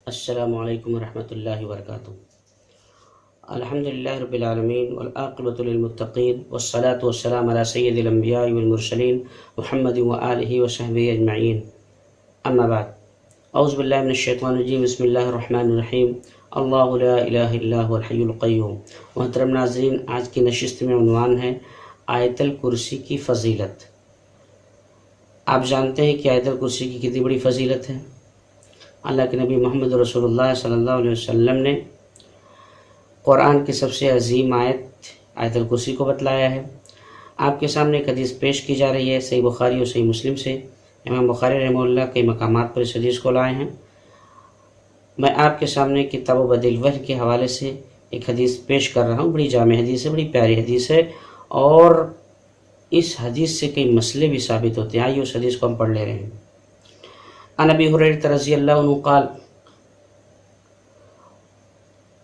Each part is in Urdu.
السلام علیکم ورحمۃ اللہ وبرکاتہ۔ الحمدللہ رب العالمین والعاقبۃ للمتقین والصلاة والسلام علی سید الانبیاء والمرسلین محمد وآلہ وصحبہ اجمعین، اما بعد۔ اعوذ باللہ من الشیطان الرجیم، بسم اللہ الرحمن الرحیم، اللہ لا الہ الا هو الحی القیوم۔ محترم ناظرین، آج کی نشست میں عنوان ہے آیت الکرسی کی فضیلت۔ آپ جانتے ہیں کہ آیت الکرسی کی کتنی بڑی فضیلت ہے۔ اللہ کے نبی محمد رسول اللہ صلی اللہ علیہ وسلم نے قرآن کی سب سے عظیم آیت الکرسی کو بتلایا ہے۔ آپ کے سامنے ایک حدیث پیش کی جا رہی ہے، صحیح بخاری اور صحیح مسلم سے۔ امام بخاری رحمہ اللہ کئی مقامات پر اس حدیث کو لائے ہیں۔ میں آپ کے سامنے کتاب و بدیل الوحی کے حوالے سے ایک حدیث پیش کر رہا ہوں۔ بڑی جامع حدیث ہے، بڑی پیاری حدیث ہے، اور اس حدیث سے کئی مسئلے بھی ثابت ہوتے ہیں۔ آئیے اس حدیث کو ہم پڑھ لے رہے ہیں۔ عن ابی ہریرہ رضی اللہ عنہ قال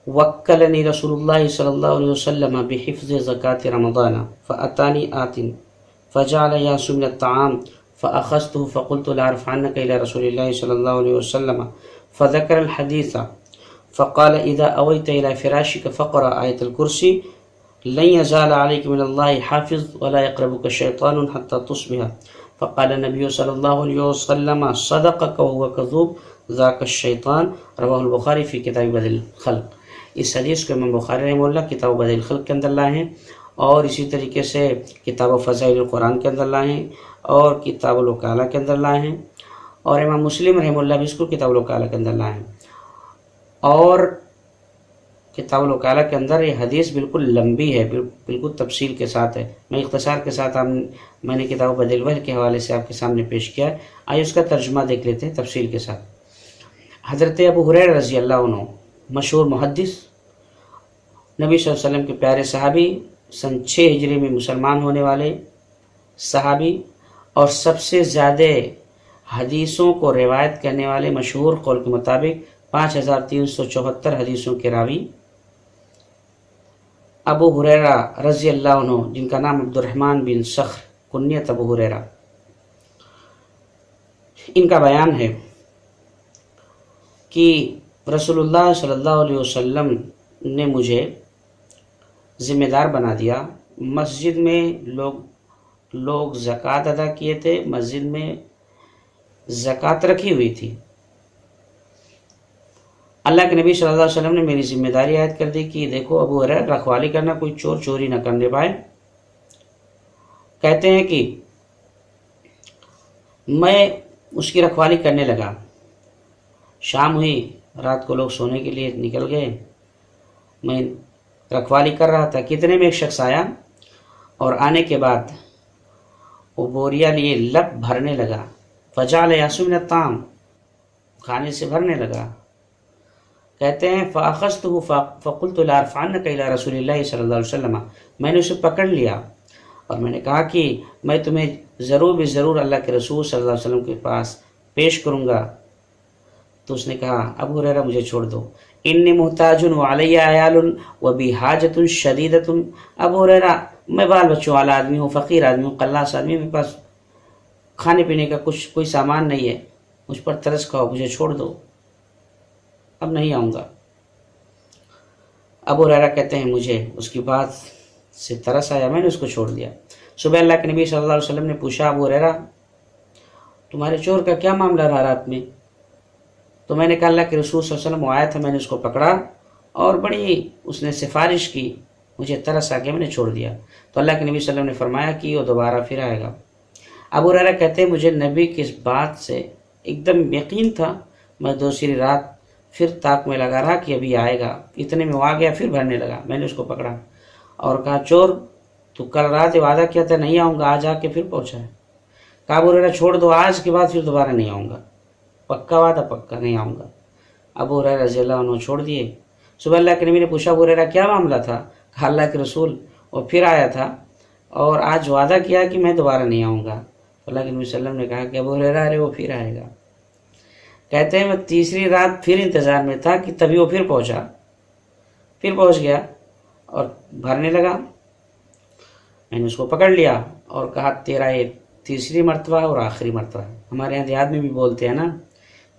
وکلنی رسول اللہ صلی اللہ علیہ وسلم بحفظ زکاة رمضان فأتانی آت فجعل یأسو من الطعام فأخذته فقلت لأرفعنك إلى رسول الله صلی اللہ علیہ وسلم فذكر الحديث فقال إذا أويت إلى فراشك فقرأ آية الكرسي لن يزال عليك من الله حافظ ولا يقربك الشيطان حتى تصبح فقال النبي صلی اللہ علیہ وسلم صدقك وهو كذوب ذاك الشیطان، رواہ البخاری فی کتاب بدیل الخلق۔ اس حدیث کو امام بخاری رحمہ اللہ کتاب بدیل الخلق کے اندر لائے ہیں، اور اسی طریقے سے کتاب فضائل القرآن کے اندر لائے ہیں، اور کتاب الوکالہ کے اندر لائے ہیں، اور امام مسلم رحمہ اللہ بھی اس کو کتاب الوکالہ کے اندر لائے ہیں۔ اور کتاب الوکالہ کے اندر یہ حدیث بالکل لمبی ہے، بالکل تفصیل کے ساتھ ہے۔ میں اختصار کے ساتھ میں نے کتاب بدیل الوحی کے حوالے سے آپ کے سامنے پیش کیا ہے۔ آئیے اس کا ترجمہ دیکھ لیتے ہیں تفصیل کے ساتھ۔ حضرت ابو ہریرہ رضی اللہ عنہ، مشہور محدث، نبی صلی اللہ علیہ وسلم کے پیارے صحابی، سن 6 ہجری میں مسلمان ہونے والے صحابی، اور سب سے زیادہ حدیثوں کو روایت کرنے والے، مشہور قول کے مطابق 5374 حدیثوں کے راوی، ابو ہریرہ رضی اللہ عنہ، جن کا نام عبد الرحمن بن صخر، کنیت ابو ہریرہ۔ ان کا بیان ہے کہ رسول اللہ صلی اللہ علیہ وسلم نے مجھے ذمہ دار بنا دیا۔ مسجد میں لوگ زکوٰۃ ادا کیے تھے، مسجد میں زکوٰۃ رکھی ہوئی تھی۔ اللہ کے نبی صلی اللہ علیہ وسلم نے میری ذمہ داری عائد کر دی کہ دیکھو ابو ہریرہ، رکھوالی کرنا، کوئی چور چوری نہ کرنے پائے۔ کہتے ہیں کہ میں اس کی رکھوالی کرنے لگا۔ شام ہوئی، رات کو لوگ سونے کے لیے نکل گئے، میں رکھوالی کر رہا تھا۔ کتنے میں ایک شخص آیا، اور آنے کے بعد وہ بوریا لیے لب بھرنے لگا۔ فجعل یأسو من الطعام، کھانے سے بھرنے لگا۔ کہتے ہیں فأخذته فقلت لأرفعنك إلى رسول اللہ صلی اللہ علیہ وسلم، میں نے اسے پکڑ لیا اور میں نے کہا کہ میں تمہیں ضرور اللہ کے رسول صلی اللہ علیہ وسلم کے پاس پیش کروں گا۔ تو اس نے کہا ابو ہریرہ مجھے چھوڑ دو، انی محتاج وعلی عیال وبی حاجۃ شدیدۃ۔ ابو ہریرہ، میں بال بچوں والا آدمی ہوں، فقیر آدمی ہوں، قلاص آدمی ہوں، میرے پاس کھانے پینے کا کوئی سامان نہیں ہے، مجھ پر ترس کھاؤ، مجھے چھوڑ دو، اب نہیں آؤں گا۔ ابو ہریرہ کہتے ہیں مجھے اس کی بات سے ترس آیا، میں نے اس کو چھوڑ دیا۔ صبح اللہ کے نبی صلی اللہ علیہ وسلم نے پوچھا ابو ہریرہ، تمہارے چور کا کیا معاملہ رہا رات میں؟ تو میں نے کہا اللہ کے رسول صلی اللہ علیہ وسلم آیا تھا، میں نے اس کو پکڑا اور بڑی اس نے سفارش کی، مجھے ترس آ گیا، میں نے چھوڑ دیا۔ تو اللہ کے نبی صلی اللہ علیہ وسلم نے فرمایا کہ وہ دوبارہ پھر آئے گا۔ ابو ہریرہ کہتے ہیں مجھے نبی کی اس بات سے ایک دم یقین تھا، میں دوسری رات پھر طاق میں لگا رہا کہ ابھی آئے گا۔ اتنے میں وہ آ گیا، پھر بھرنے لگا۔ میں نے اس کو پکڑا اور کہا چور، تو کل رات وعدہ کیا تھا نہیں آؤں گا، آج آ کے پھر پہنچا ہے۔ کہا ابو ہریرہ چھوڑ دو، آج کے بعد پھر دوبارہ نہیں آؤں گا، پکا وعدہ، پکا نہیں آؤں گا۔ ابو ہریرہ رضی اللہ عنہ چھوڑ دیے۔ صبح اللہ کے نبی نے پوچھا ابو ہریرہ کیا معاملہ تھا؟ کہا اللہ کے رسول وہ پھر آیا تھا اور آج وعدہ کیا کہ میں دوبارہ نہیں آؤں گا۔ اللہ کے نبی صلی اللہ علیہ وسلم نے کہا کہ ابو ہریرہ ارے وہ پھر آئے گا۔ کہتے ہیں میں تیسری رات پھر انتظار میں تھا کہ تبھی وہ پھر پہنچ گیا اور بھرنے لگا۔ میں نے اس کو پکڑ لیا اور کہا تیرا یہ تیسری مرتبہ اور آخری مرتبہ ہے۔ ہمارے یہاں دیہات میں بھی بولتے ہیں نا